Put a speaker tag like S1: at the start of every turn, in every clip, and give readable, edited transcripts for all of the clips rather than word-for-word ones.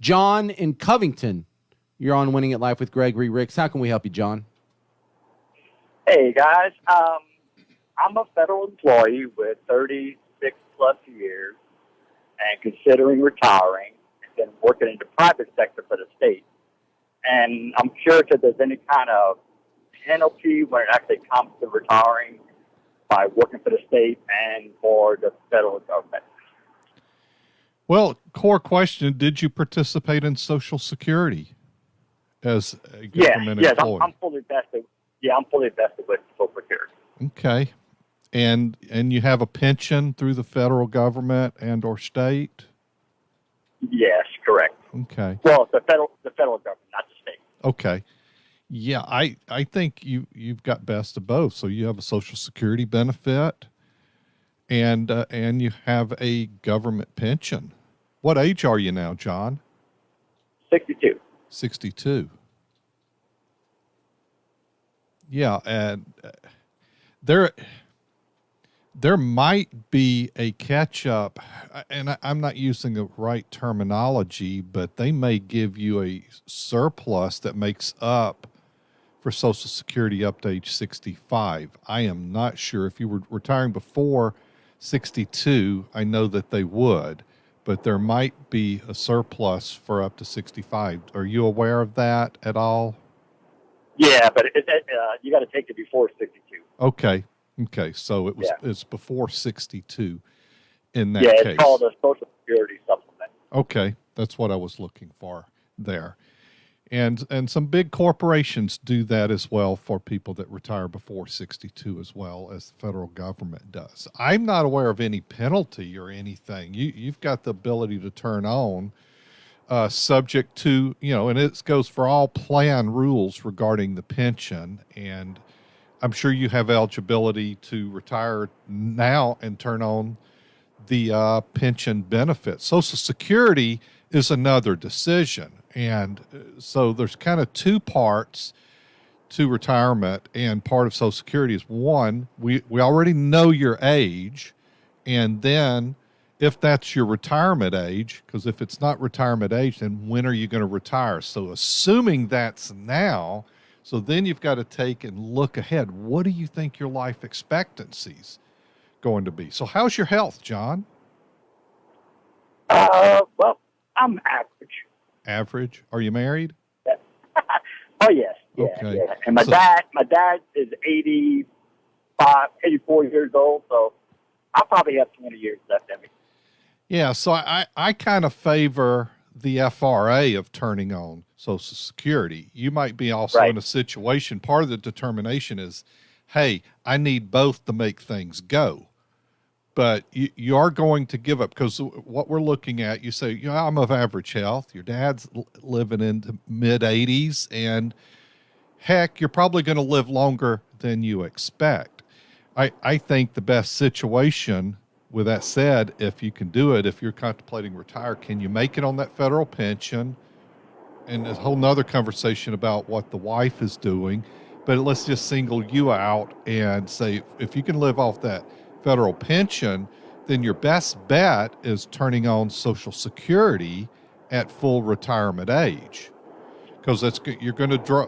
S1: John in Covington. You're on Winning at Life with Gregory Ricks. How can we help you, John?
S2: Hey, guys. I'm a federal employee with 36 plus years and considering retiring and then working in the private sector for the state. And I'm curious if there's any kind of penalty when it actually comes to retiring by working for the state and for the federal government.
S3: Well, core question, did you participate in Social Security as a government employee?
S2: Yes, I'm fully vested. Yeah, I'm fully vested with Social Security.
S3: Okay. And you have a pension through the federal government and or state?
S2: Yes, correct.
S3: Okay.
S2: Well, the federal government, not the state.
S3: Okay. Yeah, I think you've got best of both. So you have a Social Security benefit and you have a government pension. What age are you now, John?
S2: 62.
S3: 62. Yeah, and there might be a catch-up, and I'm not using the right terminology, but they may give you a surplus that makes up for Social Security up to age 65. I am not sure. If you were retiring before 62, I know that they would, but there might be a surplus for up to 65. Are you aware of that at all?
S2: Yeah, but you got to take it before 62.
S3: Okay. So it's before 62 in that case.
S2: Yeah, it's called a Social Security supplement.
S3: Okay, that's what I was looking for there. And some big corporations do that as well for people that retire before 62 as well as the federal government does. I'm not aware of any penalty or anything. You've got the ability to turn on subject to, and it goes for all plan rules regarding the pension. And I'm sure you have eligibility to retire now and turn on the pension benefits. Social Security is another decision. And so there's kind of two parts to retirement, and part of Social Security is one, we already know your age, and then if that's your retirement age, because if it's not retirement age, then when are you going to retire? So assuming that's now, so then you've got to take and look ahead. What do you think your life expectancy's going to be? So how's your health, John?
S2: Well, I'm average.
S3: Average? Are you married?
S2: Yeah. Oh, yes. Yeah,
S3: okay.
S2: Yeah. And my dad is 84 years old, so I'll probably have 20 years left in me.
S3: Yeah, so I kind of favor the FRA of turning on Social Security. You might be also in a situation, part of the determination is, hey, I need both to make things go. But you are going to give up, because what we're looking at, you say, I'm of average health. Your dad's living into mid-80s, and heck, you're probably going to live longer than you expect. I think the best situation, with that said, if you can do it, if you're contemplating retire, can you make it on that federal pension? And a whole nother conversation about what the wife is doing. But let's just single you out and say, if you can live off that federal pension, then your best bet is turning on Social Security at full retirement age, because you're going to draw,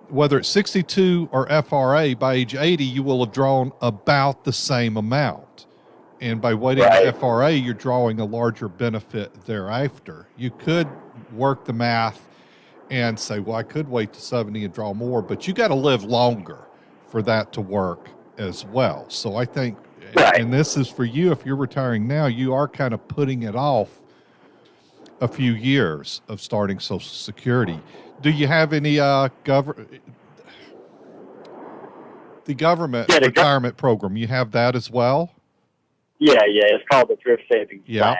S3: whether it's 62 or FRA, by age 80 you will have drawn about the same amount, and by waiting to FRA you're drawing a larger benefit thereafter. You could work the math and say, well, I could wait to 70 and draw more, but you got to live longer for that to work as well. So I think, and this is for you, if you're retiring now, you are kind of putting it off a few years of starting Social Security. Do you have any the government retirement program? You have that as well?
S2: Yeah, it's called the Thrift Savings Plan, and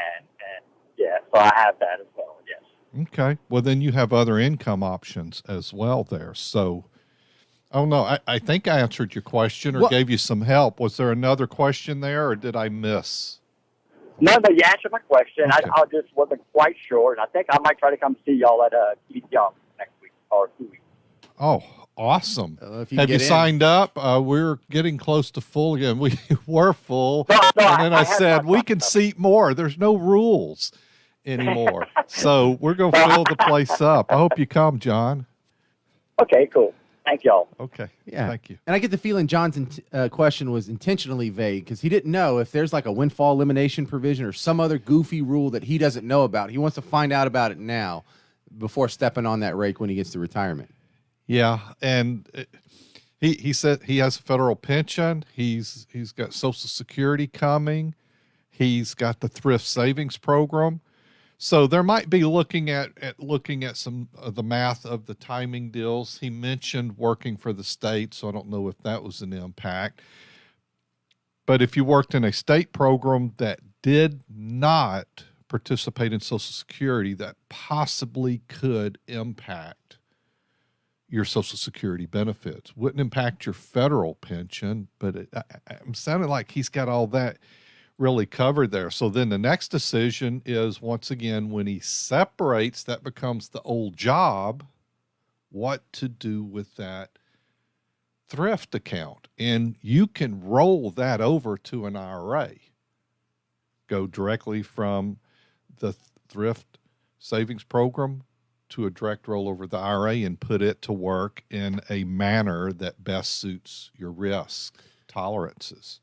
S2: so I have that as well. Yes.
S3: Okay. Well, then you have other income options as well there. So, oh no, I think I answered your question or gave you some help. Was there another question there, or did I miss?
S2: No, you answered my question. Okay. I just wasn't quite sure, and I think I might try to come see y'all at Keith Young next week or 2 weeks.
S3: Oh, awesome. Have you signed up? We're getting close to full again. We were full. And then I said, we can seat more. There's no rules anymore. So we're going to fill the place up. I hope you come, John.
S2: Okay, cool. Thank y'all.
S3: Okay.
S1: Yeah.
S3: Thank you.
S1: And I get the feeling John's question was intentionally vague because he didn't know if there's like a windfall elimination provision or some other goofy rule that he doesn't know about. He wants to find out about it now before stepping on that rake when he gets to retirement.
S3: Yeah. And he said he has a federal pension. He's got Social Security coming. He's got the thrift savings program. So there might be looking at some of the math of the timing deals. He mentioned working for the state, so I don't know if that was an impact. But if you worked in a state program that did not participate in Social Security, that possibly could impact your Social Security benefits. Wouldn't impact your federal pension, but I'm sounding like he's got all that really covered there. So then the next decision is, once again, when he separates, that becomes the old job, what to do with that thrift account. And you can roll that over to an IRA. Go directly from the thrift savings program to a direct rollover the IRA and put it to work in a manner that best suits your risk tolerances.